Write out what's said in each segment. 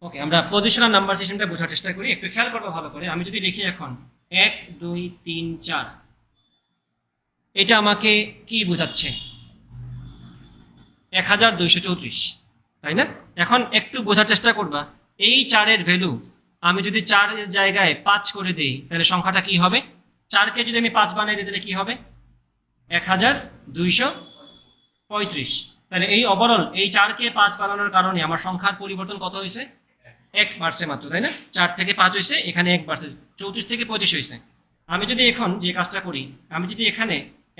ওকে, আমরা positional number সিস্টেমটা বোঝার চেষ্টা করি। একটু খেয়াল করবো ভালো করে। আমি যদি লিখি এখন 1 2 3 4, এটা আমাকে কি বোঝাচ্ছে? 1234, তাই না? এখন একটু বোঝার চেষ্টা করবা, এই 4-এর ভ্যালু আমি যদি 4-এর জায়গায় 5 করে দিই তাহলে সংখ্যাটা কি হবে? 4-কে যদি আমি 5 বানাই দিই তাহলে কি হবে? 1235। তাহলে এই ওভারঅল এই 4-কে 5 বানানোর কারণে আমার সংখ্যার পরিবর্তন কত হয়েছে? 1 বাড়ছে মাত্র, তাই না? 4 থেকে 5 হয়েছে, এখানে 1 বাড়ছে, 34 থেকে 25 হয়েছে। আমি যদি এখন যে কাজটা করি, আমি যদি এখানে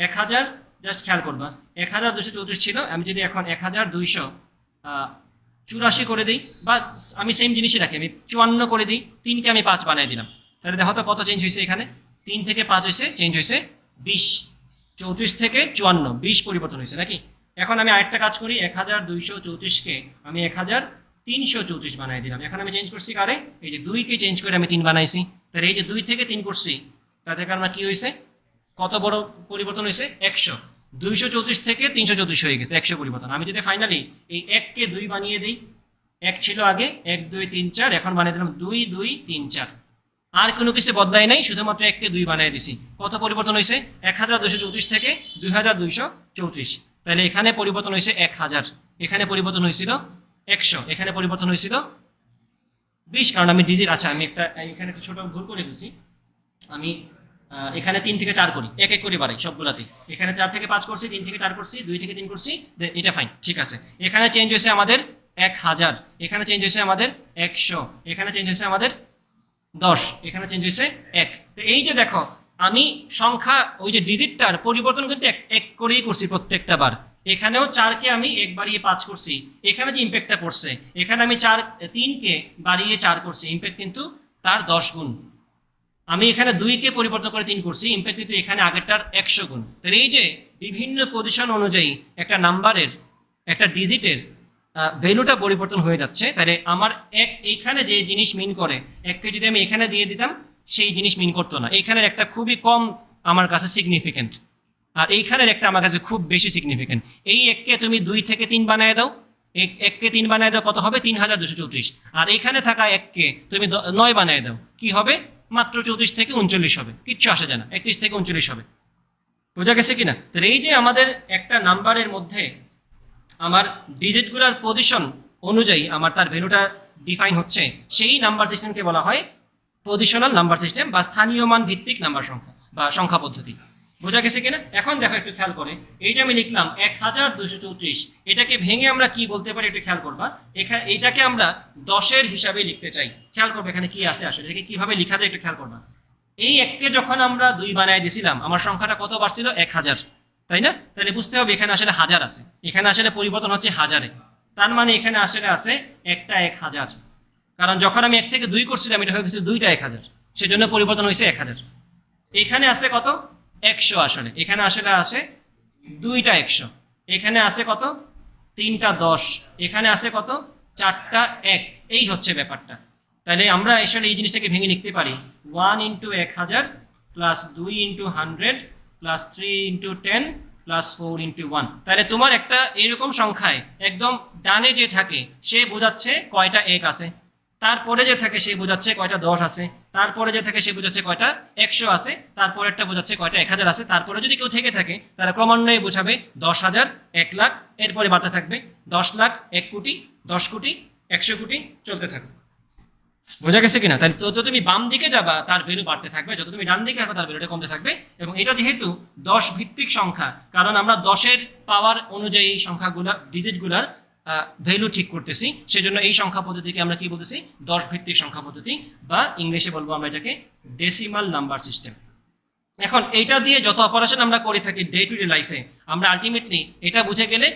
1000, জাস্ট খেয়াল করবা 1234 ছিল, আমি যদি এখন 1284 করে দিই, বা আমি সেম জিনিসই রাখি, আমি 54 করে দিই, 3-কে আমি 5 বানাই দিলাম, তাহলে দেখো তো কত চেঞ্জ হয়েছে এখানে? 3 থেকে 5 হয়েছে, চেঞ্জ হয়েছে 20। 34 থেকে 54, 20 পরিবর্তন হয়েছে নাকি? এখন আমি আরেকটা কাজ করি, 1234-কে আমি 1334 বানাই দিলাম। এখন আমি চেঞ্জ করছি কারে? এই যে 2-কে চেঞ্জ করে আমি 3 বানাইছি, তাহলে এই যে 2 থেকে 3 করছি, তাতে কারণে কি হয়েছে? কত বড় পরিবর্তন হয়েছে? 100। 234 থেকে 334 হয়ে গেছে, 100 পরিবর্তন। আমি যদি ফাইনালি এই 1-কে 2 বানিয়ে দিই, 1 ছিল আগে, 1 2 3 4, এখন বানিয়ে দিলাম 2 2 3 4, আর কোনো কিছু বদলাই নাই, শুধুমাত্র 1-কে 2 বানিয়ে দিছি। কত পরিবর্তন হয়েছে? 1234 থেকে 2234। তাহলে এখানে পরিবর্তন হয়েছে 1000, এখানে পরিবর্তন হয়েছিল 100, এখানে পরিবর্তন হয়েছিল 20। কারণ আমি ডিজিট, আচ্ছা আমি এখানে একটা ছোট ভুল করে ফেলছি। আমি এখানে 3 থেকে 4 করি, এক এক করে বাড়াই সবগুলাতে। এখানে 4 থেকে 5 করছি, 3 থেকে 4 করছি, 2 থেকে 3 করছি, এটা ফাইন, ঠিক আছে। এখানে চেঞ্জ হয়েছে আমাদের 1000, এখানে চেঞ্জ হয়েছে আমাদের 100, এখানে চেঞ্জ হয়েছে আমাদের 10, এখানে চেঞ্জ হয়েছে 1। তো এই যে দেখো, আমি সংখ্যা ওই যে ডিজিটটার পরিবর্তন কিন্তু এক করেই করছি প্রত্যেকটা বার। এখানেও 4-কে আমি 1 বাড়িয়ে 5 করছি, এখানে যে ইম্প্যাক্টটা পড়ছে, এখানে আমি 3-কে বাড়িয়ে 4 করছি, ইম্প্যাক্ট কিন্তু তার 10 গুণ। আমি এখানে 2-কে পরিবর্তন করে 3 করছি, ইম্প্যাক্ট কিন্তু এখানে আগেরটার 100 গুণ। তাহলে এই যে বিভিন্ন পজিশন অনুযায়ী একটা নাম্বারের, একটা ডিজিটের ভ্যালুটা পরিবর্তন হয়ে যাচ্ছে, তাহলে আমার এইখানে যে জিনিস মিন করে, 1-কে যদি আমি এখানে দিয়ে দিতাম সেই জিনিস মিন করতো না। এইখানের একটা খুবই কম আমার কাছে সিগনিফিকেন্ট, আর এইখানের একটা আমার কাছে খুব বেশি সিগনিফিকেন্ট। এই 1-কে তুমি 2 থেকে 3 বানায় দাও, 1-কে 3 বানায় দাও, কত হবে? 3234। আর এখানে থাকা 1-কে তুমি 9 বানায় দাও, কি হবে? মাত্র 34 থেকে 39 হবে, কিচ্ছু আসে যায় না, 31 থেকে 39 হবে। বোঝা গেছে কিনা? তাহলে এই যে আমাদের একটা নাম্বারের মধ্যে আমার ডিজিটগুলোর পজিশন অনুযায়ী আমার তার ভ্যালুটা ডিফাইন হচ্ছে, সেই নাম্বার সিস্টেমকে বলা হয় পজিশনাল নাম্বার সিস্টেম, বা স্থানীয় মান ভিত্তিক নাম্বার সংখ্যা বা সংখ্যা পদ্ধতি। বোঝা গেছে কিনা? এখন দেখো, একটু খেয়াল করে, এই যে আমি লিখলাম 1234, এটাকে ভেঙে আমরা কি বলতে পারি একটু খেয়াল করবা। এখানে এইটাকে আমরা 10-এর হিসাবে লিখতে চাই। খেয়াল করবে এখানে কি আছে আসলে, এটাকে কিভাবে লেখা যায় একটু খেয়াল করবা। এই 1-কে যখন আমরা 2 বানায় দিছিলাম, আমার সংখ্যাটা কত বাড়ছিল? 1000, তাই না? তাহলে বুঝতে হবে এখানে আসলে 1000 আছে, এখানে আসলে পরিবর্তন হচ্ছে 1000-এ। তার মানে এখানে আসলে আছে একটা 1000, কারণ যখন আমি 1 থেকে 2 করছিলাম এটা হয়ে গেছে 2টা 1000, সেজন্য পরিবর্তন হয়েছে 1000। এখানে আছে কত? 100, আসলে এখানে আসলে আসে 2টা 100, এখানে আছে কত? 3টা 10, এখানে আছে কত? 4টা 1। এই হচ্ছে ব্যাপারটা। তাহলে আমরা আসলে এই জিনিসটাকে ভেঙে লিখতে পারি 1 into 1000 plus 2 into 100 plus 3 into 10 plus 4 into 1। তাহলে তোমার একটা এরকম সংখ্যায় একদম ডানে যে থাকে সে বোঝাচ্ছে কয়টা 1 আছে, তারপরে যে থাকে সে বোঝাচ্ছে কয়টা 10 আছে, তারপরে যে থাকে সে বোঝাচ্ছে কয়টা 100 আছে, তারপরে একটা বোঝাচ্ছে কয়টা 1000 আছে, তারপরে যদি কেউ থেকে থাকে তারা ক্রমান্বয়ে বোঝাবে 10,000, 1 লাখ, এরপরে বাড়তে থাকবে 10 লাখ, 1 কোটি, 10 কোটি, 100 কোটি, চলতে থাকবে। বোঝা গেছে কিনা? তাহলে যত তুমি বাম দিকে যাবা তার ভ্যালু বাড়তে থাকবে, যত তুমি ডান দিকে যাবা তার ভ্যালুটা কমতে থাকবে। এবং এটা যেহেতু 10 ভিত্তিক সংখ্যা, কারণ আমরা 10-এর পাওয়ার অনুযায়ী সংখ্যাগুলা, ডিজিটগুলার ভ্যালু ঠিক করতেছি, সেজন্য এই সংখ্যা পদ্ধতিকে আমরা কি বলতেছি? 10 ভিত্তিক সংখ্যা পদ্ধতি, বা ইংলিশে বলবো আমরা এটাকে ডেসিমাল নাম্বার সিস্টেম। এখন এইটা দিয়ে যত অপারেশন আমরা করে থাকি ডে টু ডে লাইফে, আমরা আলটিমেটলি এটা বুঝে গেলে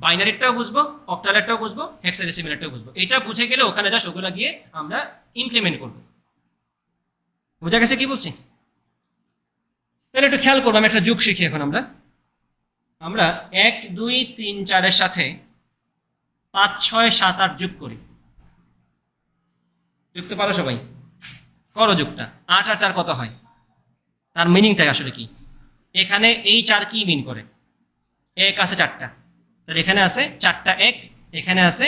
বাইনারিটাও বুঝবো, অক্টালেরটাও বুঝবো, হেক্সাডেসিমালটাও বুঝবো। এটা বুঝে গেলে ওখানে যা ওগুলা গিয়ে আমরা ইমপ্লিমেন্ট করবো। বোঝা গেছে কি বলছি? তাহলে একটু খেয়াল করবো, আমি একটা যুগ শিখি এখন। আমরা 1 2 3 4-এর সাথে 5 6 7 8 যোগ করি। যুক্ত পারো সবাই? করো যুগটা। 8 আর 4 কত হয়? তার মিনিংটা আসলে কি? এখানে এই 4 কি মিন করে? 1 আছে 4টা, তাহলে এখানে আছে 4টা 1, এখানে আছে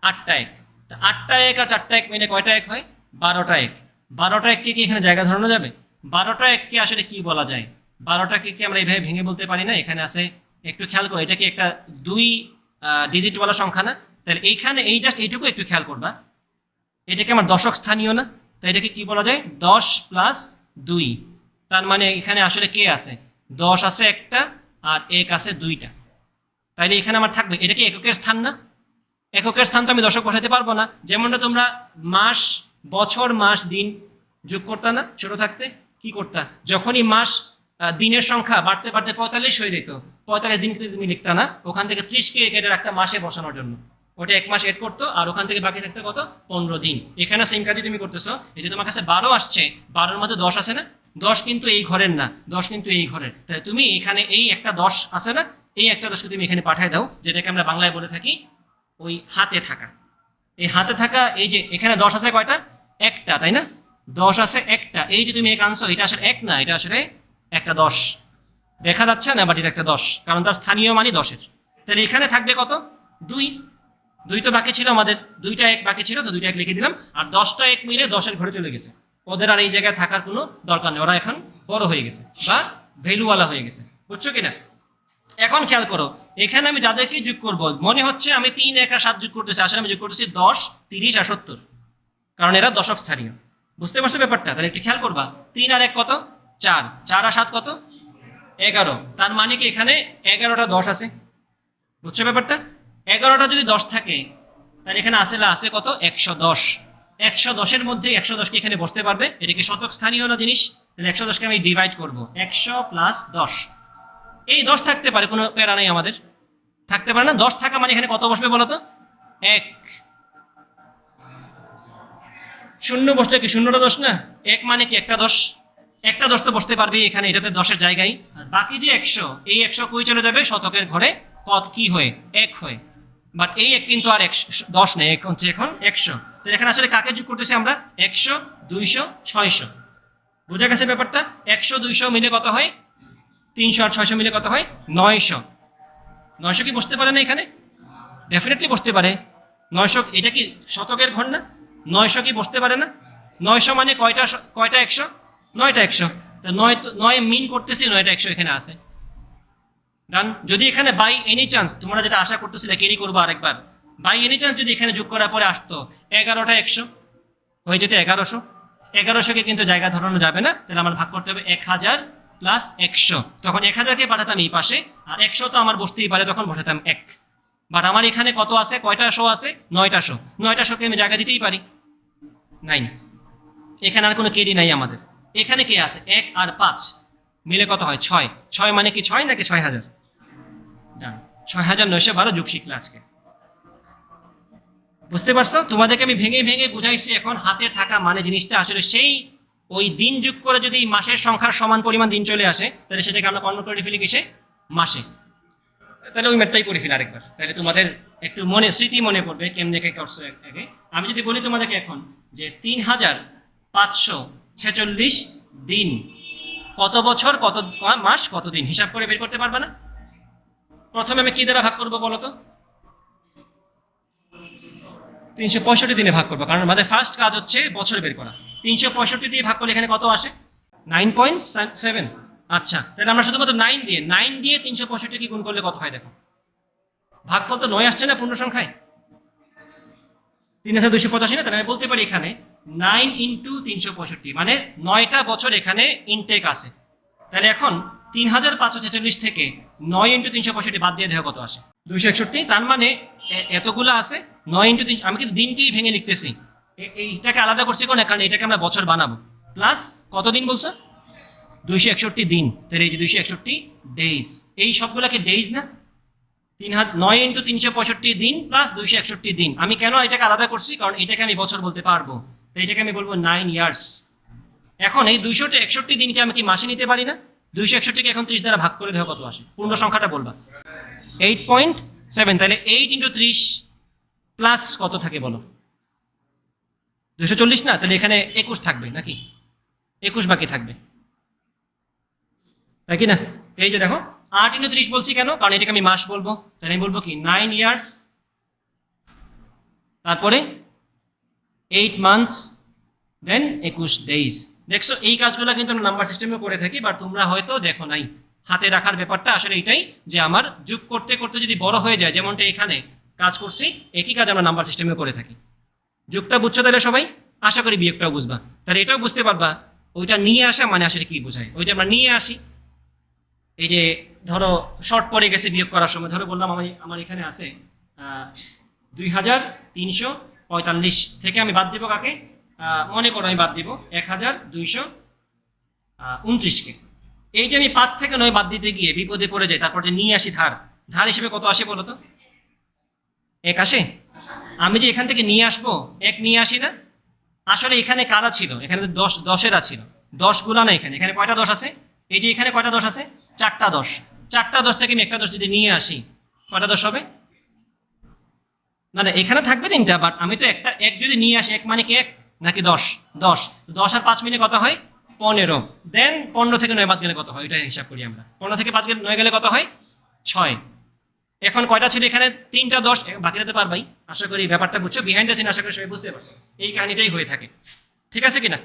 8টা 1। 8টা এক আর 4টা এক মিলে কয়টা এক হয়? 12টা এক। 12টা এককে কি এখানে জায়গা ধরানো যাবে? 12টা এককে আসলে কি বলা যায়? 12টাকে কি আমরা এইভাবে ভেঙে বলতে পারি না? এখানে আছে, একটু খেয়াল করো, এটা কি একটা 2 ডিজিটওয়ালা সংখ্যা না? তাহলে এইখানে এই জাস্ট এইটুকু একটু খেয়াল করবা, এটা কি আমার দশক স্থানীয় না? তাই এটাকে কি বলা যায়? 10 প্লাস 2। তার মানে এখানে আসলে কে আছে? 10 আছে একটা আর এক আছে 2টা। তাইলে এখানে আমার থাকবে, এটা কি এককের স্থান না? এককের স্থান তো আমি দশক বসাতে পারবো না। যেমনটা তোমরা মাস, বছর, মাস, দিন যোগ করতা না ছোট থাকতে? কি করতা? যখনই মাস, দিনের সংখ্যা বাড়তে বাড়তে 45 হয়ে যেত, 45 দিন কিন্তু তুমি লিখতা না, ওখান থেকে 30কে কেটে রাখতে মাসে বসানোর জন্য, ওটা এক মাস এড করতো, আর ওখান থেকে বাকি থাকতে কত? 15 দিন। এখানে সেম কাজই তুমি করতেছো। এই যে তোমার কাছে 12 আসছে, 12-র মধ্যে 10 আছে না? 10 কিন্তু এই ঘরের না, 10 কিন্তু এই ঘরের। তাহলে তুমি এখানে এই একটা 10 আছে না, এই একটা 10কে তুমি এখানে পাঠায় দাও, যেটাকে আমরা বাংলায় বলে থাকি ওই হাতে থাকা। এই হাতে থাকা, এই যে এখানে 10 আছে কয়টা? একটা, তাই না? 10 আছে একটা। এই যে তুমি এক আনছো, এটা আসলে এক না, এটা আসলে একটা 10। দেখা যাচ্ছে না? বাট এটা একটা 10, কারণ তার স্থানীয় মানই 10-এর। তাহলে এখানে থাকবে কত? 2। 2 তো বাকি ছিল আমাদের, 2টা এক বাকি ছিল, তো 2টা এক লিখে দিলাম। আর 10টা এক মিলে 10-এর ঘরে চলে গেছে। ওদের আর এই জায়গায় থাকার কোনো দরকার নেই, ওরা এখন বড় হয়ে গেছে বা ভ্যালুওয়ালা হয়ে গেছে। বুঝছো কিনা? এখন খেয়াল করো, এখানে আমি যাদেরকে যোগ করব, মনে হচ্ছে আমি 3, 1 আর 7 যোগ করতেছি, আসলে আমি যোগ করতেছি 10, 30 আর 70, কারণ এরা দশক স্থানীয়। বুঝতে পারছো ব্যাপারটা? তাহলে একটু খেয়াল করবা, 3 আর 1 কত? 4, 4 আর 7 কত? 11। তার মানে কি এখানে 11টা 10 আছে। বুঝছো ব্যাপারটা? 11টা যদি 10 থাকে, তাহলে এখানে আসলে আছে কত? 110। 110-এর মধ্যে 110 কি এখানে বসতে পারবে? এটা কি শতক স্থানীয় না জিনিস? তাহলে 110-কে আমি ডিভাইড করব, 100 প্লাস 10। এই 10 থাকতে পারে, কোনো প্যারা নেই আমাদের, থাকতে পারে না। 10 থাকা মানে এখানে কত বসবে বলো তো? 1। শূন্য বসলে কি শূন্যটা 10 না? 1 মানে কি একটা 10, একটা 10 তো বসতে পারবে এখানে, এটাতে 10-এর জায়গায়। আর বাকি যে 100, এই 100 কই চলে যাবে? শতকের ঘরে পদ কি হয়ে? 1 হয়ে। বাট এই 1 কিন্তু আর 10 নেই, এক হচ্ছে এখন 100। তো এখানে আসলে কাকে যোগ করতেছি আমরা? 100, 200, 600। বোঝা গেছে ব্যাপারটা? 100, 200 মিলে কত হয়? 300 আর 600 মিলে কত হয়? 900। 900 কি বসতে পারে না এখানে? ডেফিনেটলি বসতে পারে। 900, এটা কি শতকের ঘর না? 900 কি বসতে পারে না? 900 মানে কয়টা, কয়টা 100? 9টা 100। তা 9 মিন করতেছি 9টা 100 এখানে আছে। ডান। যদি এখানে বাই এনি চান্স, তোমরা যেটা আশা করতেছিলে ক্যারি করবো আরেকবার, বাই এনি চান্স যদি এখানে যোগ করার পরে আসতো 11টা 100, হয়ে যেত 1100। 1100-কে কিন্তু জায়গা ধরানো যাবে না, তাহলে আমার ভাগ করতে হবে 1000 প্লাস 100। তখন 1000-কে পাঠাতাম এই পাশে, আর 100 তো আমার বসতেই পারে, তখন বসাতাম 1। বাট আমার এখানে কত আছে? কয়টা শো আছে? 9টা শো। 9টা শোকে আমি জায়গা দিতেই পারি 9। এখানে আর কোনো কেডি নাই আমাদের। এখানে কে আছে? 1 আর 5 মিলে কত হয়? 6। 6 মানে কি 6 নাকি 6000? ডান, 6912 যোগ শিখলে আজকে। বুঝতে পারছো? তোমাদেরকে আমি ভেঙে ভেঙে বুঝাইছি এখন হাতে থাকা মানে জিনিসটা আসলে সেই ওই দিন যোগ করে যদি মাসের সংখ্যার সমান পরিমাণ দিন চলে আসে, তাহলে সেটাকে আমরা কনভার্ট করে ফেলি কিসে? মাসে। তাহলে ওই ম্যাথটাই করে ফেলি আরেকবার, তাহলে তোমাদের একটু মনে স্মৃতি মনে পড়বে কেমনে কে করছে আগে। আমি যদি বলি তোমাদেরকে এখন যে 3546 দিন, কত বছর, কত মাস, কত দিন, হিসাব করে বের করতে পারবে না? প্রথমে আমি কি দ্বারা ভাগ করবো বলো তো? 365 দিনে ভাগ করবো, কারণ আমাদের ফার্স্ট কাজ হচ্ছে বছর বের করা। 365 দিয়ে ভাগ করলে এখানে কত আসে? 9.7। আচ্ছা, তাহলে আমরা শুধুমাত্র 9 দিয়ে 365 কি গুণ করলে কত হয় দেখো? ভাগফল তো 9 আসছে না পূর্ণ সংখ্যায়, 3285 না? তাহলে আমি বলতে পারি এখানে 9 ইন্টু 365, মানে 9টা বছর এখানে ইনটেক আছে। তাহলে এখন 3546 থেকে 9 ইন্টু 365 বাদ দিয়ে দেখো কত আসে? 261। তার মানে এতগুলো আছে 9 ইন্টু 3। আমি কিন্তু দিনকেই ভেঙে লিখতেছি, এইটাকে আলাদা করছি কোন, কারণ এটাকে আমরা বছর বানাবো। প্লাস কত দিন বলছো? 261 দিন। তাহলে এই যে 261 ডেইজ, এই সবগুলোকে ডেইজ না? 9 ইন্টু 365 দিন প্লাস 261 দিন। আমি কেন এটাকে আলাদা করছি? কারণ এটাকে আমি বছর বলতে পারবো, তো এটাকে আমি বলবো 9 ইয়ার্স। এখন এই 261 দিনকে আমি কি মাসে নিতে পারি না? 261-কে এখন 30 দ্বারা ভাগ করে দেওয়া কত আসে? পূর্ণ সংখ্যাটা বলবা। 8.7। তাহলে 8 ইন্টু 30 প্লাস কত থাকে বলো? 240 না? তাহলে এখানে 21 থাকবে নাকি? 21 বাকি থাকবে, তাই কি না? এই যে দেখো 8 ইন্টু 30 বলছি কেন? কারণ এটাকে আমি মাস বলবো, তাহলে আমি বলবো কি 9 ইয়ার্স, তারপরে 8 মান্থস দেন 21 ডেইজ। দেখছো এই কাজগুলো কিন্তু আমরা নাম্বার সিস্টেমে করে থাকি, বাট তোমরা হয়তো দেখো নাই। হাতে রাখার ব্যাপারটা আসলে এটাই যে আমার যোগ করতে করতে যদি বড় হয়ে যায়, যেমনটা এখানে কাজ করছি, একই কাজ আমরা নাম্বার সিস্টেমে করে থাকি। যোগটা বুঝছো তাহলে সবাই? আশা করি বিয়োগটাও বুঝবা, তাহলে এটাও বুঝতে পারবা ওইটা নিয়ে আসা মানে আসলে কি বোঝায়। ওই যে আমরা নিয়ে আসি, এই যে ধরো শর্ট পড়ে গেছে বিয়োগ করার সময়, ধরো বললাম আমার এখানে আছে 2345 থেকে আমি বাদ দিব কাকে, মনে করো আমি বাদ দিব 1229কে। এই যে আমি 5 থেকে 9 বাদ দিতে গিয়ে বিপদে পড়ে যাই, তারপর যে নিয়ে আসি ধার, ধার হিসেবে কত আসে বলো তো? 1 আসে। আমি যে এখান থেকে নিয়ে আসবো 1 নিয়ে আসি না? আসলে এখানে কারা ছিল? এখানে 10 ছিল, 10 গুলা না। এখানে এখানে কয়টা 10 আছে? এই যে এখানে কয়টা 10 আছে? 4টা 10। 4টা 10 থেকে আমি একটা 10 যদি নিয়ে আসি, কয়টা 10 হবে? মানে এখানে থাকবে 3টা, বাট আমি তো একটা 1 যদি নিয়ে আসি, 1 মানে কি 1 নাকি 10? 10 10 আর 5 মিলে কত হয়? 15। দেন 15 থেকে 9 বাদ গেলে কত হয়? এটা হিসাব করি আমরা। 15 থেকে 5 গেলে 9 গেলে কত হয়? 6। এখন কয়টা ছিল এখানে? 3টা 10, বাকি রাখতে পারবাই। আশা করি ব্যাপারটা বুঝছো, বিহাইন্ড দ্য সিন আশা করি সবাই বুঝতে পারছো। এই কাহিনীটাই হয়ে থাকে, ঠিক আছে কিনা?